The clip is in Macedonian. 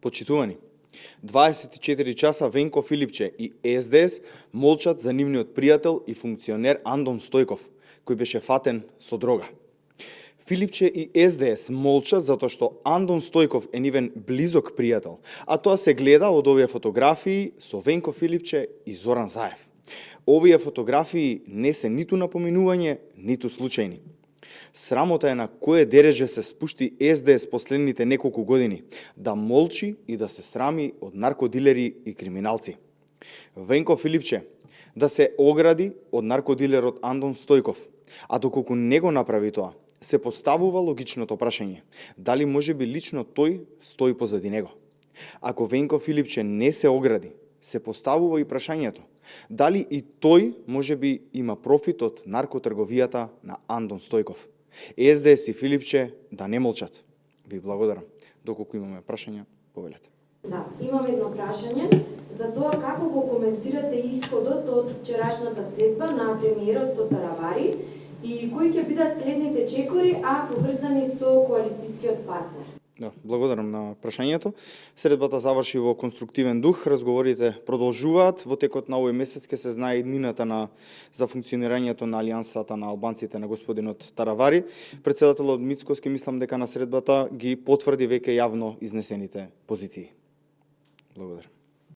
Почитувани, 24 часа Венко Филипче и СДС молчат за нивниот пријател и функционер Андон Стојков, кој беше фатен со дрога. Филипче и СДС молчат затоа што Андон Стојков е нивен близок пријател, а тоа се гледа од овие фотографии со Венко Филипче и Зоран Заев. Овие фотографии не се ниту напоминување, ниту случајни. Срамота е на кое дереже се спушти СДС последните неколку години, да молчи и да се срами од наркодилери и криминалци. Венко Филипче да се огради од наркодилерот Андон Стојков, а доколку не го направи тоа, се поставува логичното прашање, дали можеби лично тој стои позади него. Ако Венко Филипче не се огради, се поставува и прашањето, дали и тој можеби има профит од наркотрговијата на Андон Стојков. СДС и Филипче да не молчат. Ви благодарам. Доколку имаме прашања, повелете. Да, имам едно прашање за тоа како го коментирате исходот од вчерашната средба на премиерот со Таравари и кои ќе бидат следните чекори, а поврзани со коалицијскиот партнер. Да, благодарам на прашањето. Средбата заврши во конструктивен дух, разговорите продолжуваат. Во текот на овој месец ќе се знае иднината за функционирањето на алијансата на албанците на господинот Таравари. Претседателот Мицкоски мислам дека на средбата ги потврди веќе јавно изнесените позиции. Благодарам.